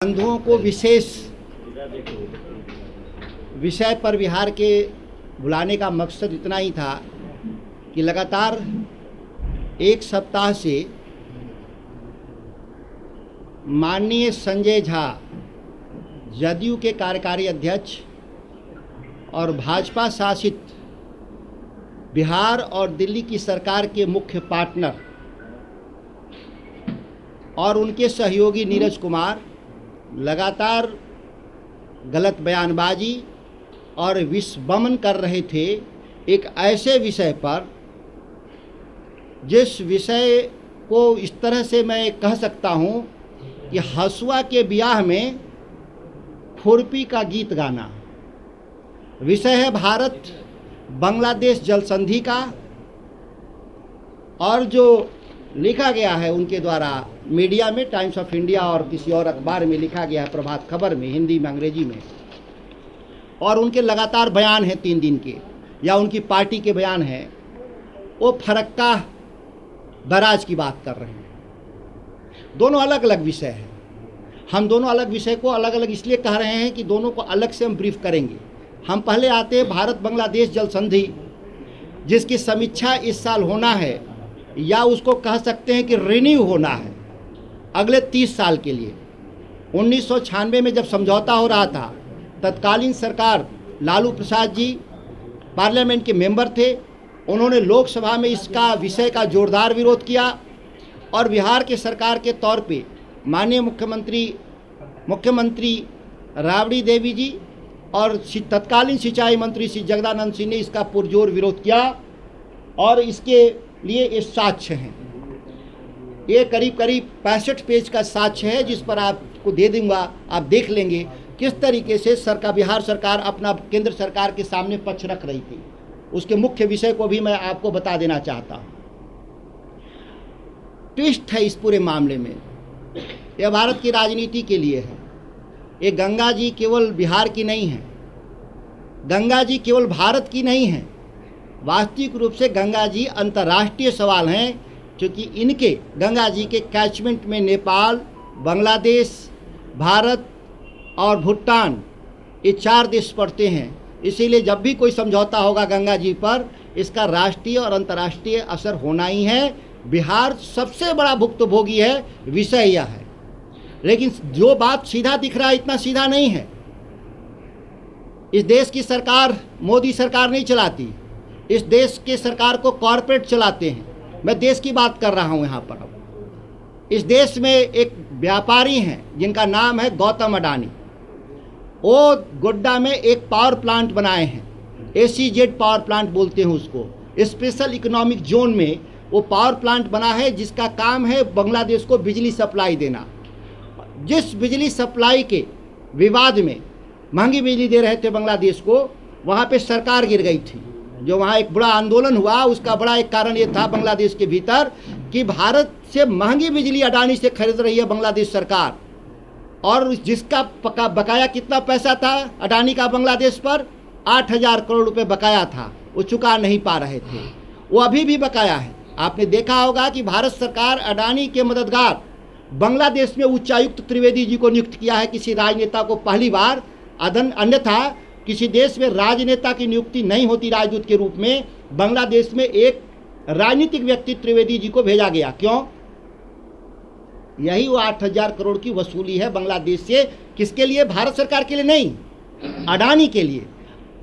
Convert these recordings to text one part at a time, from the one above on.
बंधुओं को विशेष विषय पर बिहार के बुलाने का मकसद इतना ही था कि लगातार एक सप्ताह से माननीय संजय झा जदयू के कार्यकारी अध्यक्ष और भाजपा शासित बिहार और दिल्ली की सरकार के मुख्य पार्टनर और उनके सहयोगी नीरज कुमार लगातार गलत बयानबाजी और विषवमन कर रहे थे एक ऐसे विषय पर जिस विषय को इस तरह से मैं कह सकता हूं कि हसुआ के ब्याह में खुरपी का गीत गाना। विषय है भारत बांग्लादेश जल संधि का, और जो लिखा गया है उनके द्वारा मीडिया में, टाइम्स ऑफ इंडिया और किसी और अखबार में लिखा गया है, प्रभात खबर में, हिंदी में, अंग्रेजी में, और उनके लगातार बयान हैं 3 दिन के, या उनकी पार्टी के बयान हैं, वो फरक्का बराज की बात कर रहे हैं। दोनों अलग अलग विषय हैं। हम दोनों अलग विषय को अलग अलग इसलिए कह रहे हैं कि दोनों को अलग से हम ब्रीफ करेंगे। हम पहले आते हैं भारत बांग्लादेश जल संधि, जिसकी समीक्षा इस साल होना है, या उसको कह सकते हैं कि रिन्यू होना है अगले 30 साल के लिए। 1996 में जब समझौता हो रहा था, तत्कालीन सरकार लालू प्रसाद जी पार्लियामेंट के मेंबर थे। उन्होंने लोकसभा में इसका विषय का जोरदार विरोध किया, और बिहार के सरकार के तौर पे माननीय मुख्यमंत्री राबड़ी देवी जी और तत्कालीन सिंचाई मंत्री श्री जगदानंद सिंह ने इसका पुरजोर विरोध किया, और इसके लिए ये साक्ष्य हैं। ये करीब 65 पेज का साक्ष्य है, जिस पर आपको दे दूंगा, आप देख लेंगे किस तरीके से बिहार सरकार अपना केंद्र सरकार के सामने पक्ष रख रही थी। उसके मुख्य विषय को भी मैं आपको बता देना चाहता हूँ। ट्विस्ट है इस पूरे मामले में, यह भारत की राजनीति के लिए है। ये गंगा जी केवल बिहार की नहीं है, गंगा जी केवल भारत की नहीं है, वास्तविक रूप से गंगा जी अंतर्राष्ट्रीय सवाल हैं, क्योंकि इनके गंगा जी के कैचमेंट में नेपाल, बांग्लादेश, भारत और भूटान, ये 4 देश पड़ते हैं। इसीलिए जब भी कोई समझौता होगा गंगा जी पर, इसका राष्ट्रीय और अंतर्राष्ट्रीय असर होना ही है। बिहार सबसे बड़ा भुक्तभोगी है, विषय यह है। लेकिन जो बात सीधा दिख रहा है, इतना सीधा नहीं है। इस देश की सरकार मोदी सरकार नहीं चलाती, इस देश के सरकार को कॉरपोरेट चलाते हैं। मैं देश की बात कर रहा हूं यहाँ पर। अब इस देश में एक व्यापारी हैं जिनका नाम है गौतम अडानी। वो गोड्डा में एक पावर प्लांट बनाए हैं, SEZ पावर प्लांट बोलते हैं उसको। स्पेशल इकोनॉमिक जोन में वो पावर प्लांट बना है, जिसका काम है बांग्लादेश को बिजली सप्लाई देना। जिस बिजली सप्लाई के विवाद में महंगी बिजली दे रहे थे बांग्लादेश को, वहाँ पे सरकार गिर गई थी। जो वहाँ एक बड़ा आंदोलन हुआ, उसका बड़ा एक कारण ये था बांग्लादेश के भीतर कि भारत से महंगी बिजली अडानी से खरीद रही है बांग्लादेश सरकार, और जिसका बकाया कितना पैसा था अडानी का बांग्लादेश पर, 8,000 करोड़ रुपए बकाया था। वो चुका नहीं पा रहे थे, वो अभी भी बकाया है। आपने देखा होगा कि भारत सरकार अडानी के मददगार बांग्लादेश में उच्चायुक्त त्रिवेदी जी को नियुक्त किया है, किसी राजनेता को पहली बार। अन्यथा किसी देश में राजनेता की नियुक्ति नहीं होती राजदूत के रूप में। बांग्लादेश में एक राजनीतिक व्यक्ति त्रिवेदी जी को भेजा गया। क्यों? यही वो 8,000 करोड़ की वसूली है बांग्लादेश से। किसके लिए? भारत सरकार के लिए नहीं, अडानी के लिए।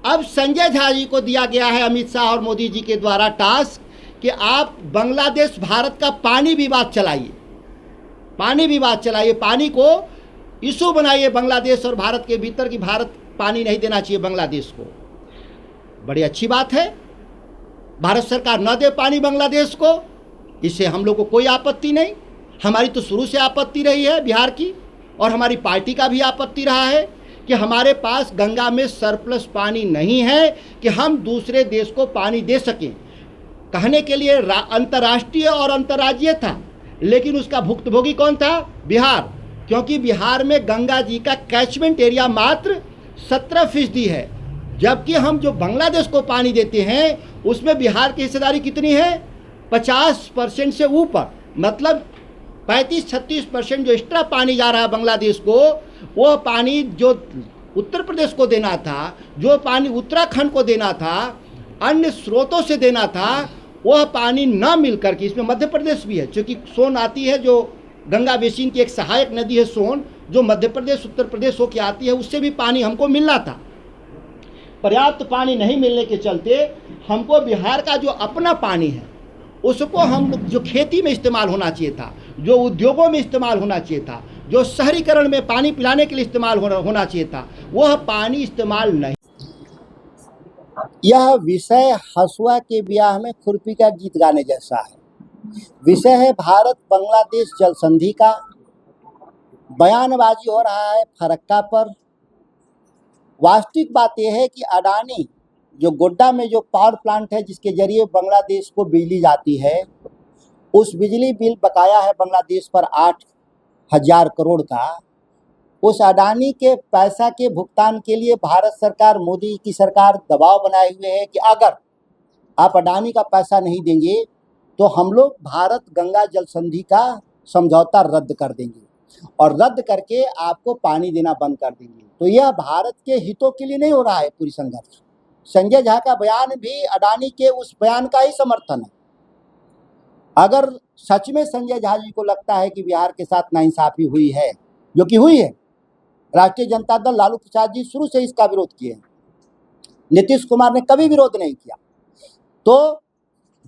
अब संजय झा जी को दिया गया है अमित शाह और मोदी जी के द्वारा टास्क कि आप बांग्लादेश भारत का पानी विवाद चलाइए, पानी विवाद चलाइए, पानी को इशू बनाइए बांग्लादेश और भारत के भीतर कि भारत पानी नहीं देना चाहिए बांग्लादेश को। बड़ी अच्छी बात है, भारत सरकार न दे पानी बांग्लादेश को, इससे हम लोग को कोई आपत्ति नहीं। हमारी तो शुरू से आपत्ति रही है बिहार की, और हमारी पार्टी का भी आपत्ति रहा है कि हमारे पास गंगा में सरप्लस पानी नहीं है कि हम दूसरे देश को पानी दे सकें। कहने के लिए अंतर्राष्ट्रीय और अंतर्राज्यीय था, लेकिन उसका भुक्तभोगी कौन था? बिहार। क्योंकि बिहार में गंगा जी का कैचमेंट एरिया मात्र 17% है, जबकि हम जो बांग्लादेश को पानी देते हैं उसमें बिहार की हिस्सेदारी कितनी है? 50% से ऊपर। मतलब 35-36% जो एक्स्ट्रा पानी जा रहा है बांग्लादेश को, वो पानी जो उत्तर प्रदेश को देना था, जो पानी उत्तराखंड को देना था, अन्य स्रोतों से देना था, वह पानी न मिल करके, इसमें मध्य प्रदेश भी है, क्योंकि सोन आती है जो गंगा बेसिन की एक सहायक नदी है सोन, जो मध्य प्रदेश उत्तर प्रदेश होकर आती है, उससे भी पानी हमको मिलना था। पर्याप्त पानी नहीं मिलने के चलते हमको बिहार का जो अपना पानी है उसको हम जो खेती में इस्तेमाल होना चाहिए था, जो उद्योगों में इस्तेमाल होना चाहिए था, जो शहरीकरण में पानी पिलाने के लिए इस्तेमाल होना चाहिए था, वह पानी इस्तेमाल नहीं। यह विषय हसुआ के ब्याह में खुरपी का गीत गाने जैसा है। विषय है भारत बांग्लादेश जल संधि का। बयानबाजी हो रहा है फरक्का पर। वास्तविक बात यह है कि अडानी जो गोड्डा में जो पावर प्लांट है जिसके जरिए बांग्लादेश को बिजली जाती है, उस बिजली बिल बकाया है बांग्लादेश पर 8,000 करोड़ का। उस अडानी के पैसा के भुगतान के लिए भारत सरकार, मोदी की सरकार दबाव बनाए हुए है कि अगर आप अडानी का पैसा नहीं देंगे तो हम लोग भारत गंगा जल संधि का समझौता रद्द कर देंगे और रद्द करके आपको पानी देना बंद कर देंगे। तो यह भारत के हितों के लिए नहीं हो रहा है पूरी संघर्ष। संजय झा का बयान भी अडानी के उस बयान का ही समर्थन है। अगर सच में संजय झा जी को लगता है कि बिहार के साथ नाइंसाफी हुई है, जो कि हुई है, राष्ट्रीय जनता दल लालू प्रसाद जी शुरू से इसका विरोध किए हैं, नीतीश कुमार ने कभी विरोध नहीं किया, तो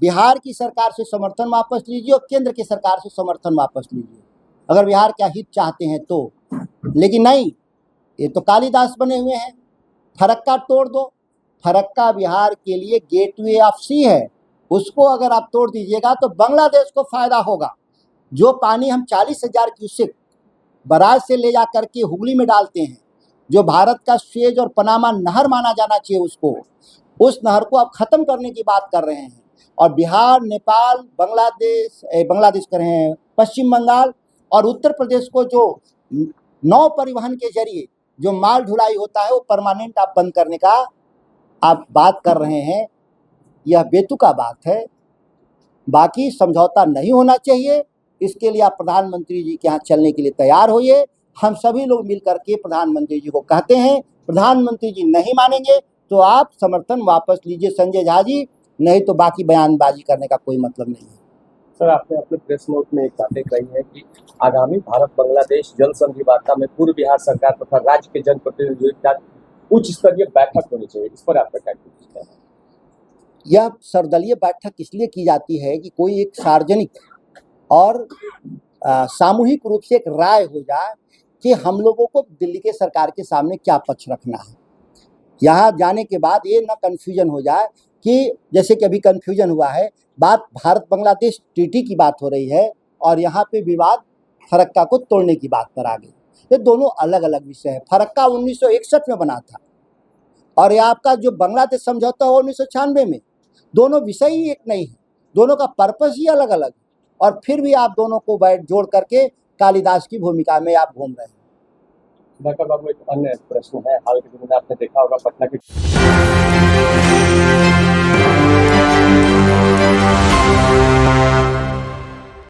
बिहार की सरकार से समर्थन वापस लीजिए और केंद्र की सरकार से समर्थन वापस लीजिए, अगर बिहार का हित चाहते हैं तो। लेकिन नहीं, ये तो कालिदास बने हुए हैं। फरक्का तोड़ दो। फरक्का बिहार के लिए गेटवे ऑफ सी है, उसको अगर आप तोड़ दीजिएगा तो बांग्लादेश को फायदा होगा। जो पानी हम 40,000 क्यूसेक बराज से ले जा करके हुगली में डालते हैं, जो भारत का स्वेज और पनामा नहर माना जाना चाहिए, उसको, उस नहर को आप खत्म करने की बात कर रहे हैं। और बिहार, नेपाल, बांग्लादेश कर रहे हैं, पश्चिम बंगाल और उत्तर प्रदेश को जो नौ परिवहन के जरिए जो माल ढुलाई होता है वो परमानेंट आप बंद करने का आप बात कर रहे हैं, यह बेतुका बात है। बाकी समझौता नहीं होना चाहिए, इसके लिए आप प्रधानमंत्री जी के यहाँ चलने के लिए तैयार होइए। हम सभी लोग मिलकर के प्रधानमंत्री जी को कहते हैं, प्रधानमंत्री जी नहीं मानेंगे तो आप समर्थन वापस लीजिए संजय झा जी, नहीं तो बाकी बयानबाजी करने का कोई मतलब नहीं है। सर, आपने अपने प्रेस नोट में एक बातें कही है कि आगामी भारत बांग्लादेश जल संधि वार्ता में पूर्व बिहार सरकार तथा राज्य के जनप्रतिनिधियों के साथ उच्च स्तरीय बैठक होनी चाहिए, इस पर आपका क्या कहना है? यह सर्वदलीय बैठक इसलिए की जाती है कि कोई एक सार्वजनिक और सामूहिक रूप से एक राय हो जाए कि हम लोगों को दिल्ली के सरकार के सामने क्या पक्ष रखना है। यहाँ जाने के बाद ये ना कन्फ्यूजन हो जाए कि जैसे कि अभी कन्फ्यूजन हुआ है, बात भारत बांग्लादेश ट्रीटी की बात हो रही है और यहाँ पे विवाद फरक्का को तोड़ने की बात पर आ गई। ये दोनों अलग अलग विषय है। फरक्का 1961 में बना था और ये आपका जो बांग्लादेश समझौता हुआ 1996 में। दोनों विषय ही एक नहीं है, दोनों का पर्पस ही अलग अलग है, और फिर भी आप दोनों को बैठ जोड़ करके कालिदास की भूमिका में आप घूम रहे हैं। डॉक्टर बाबू, एक अन्य प्रश्न है। हाल के दिनों में आपने देखा होगा पटना के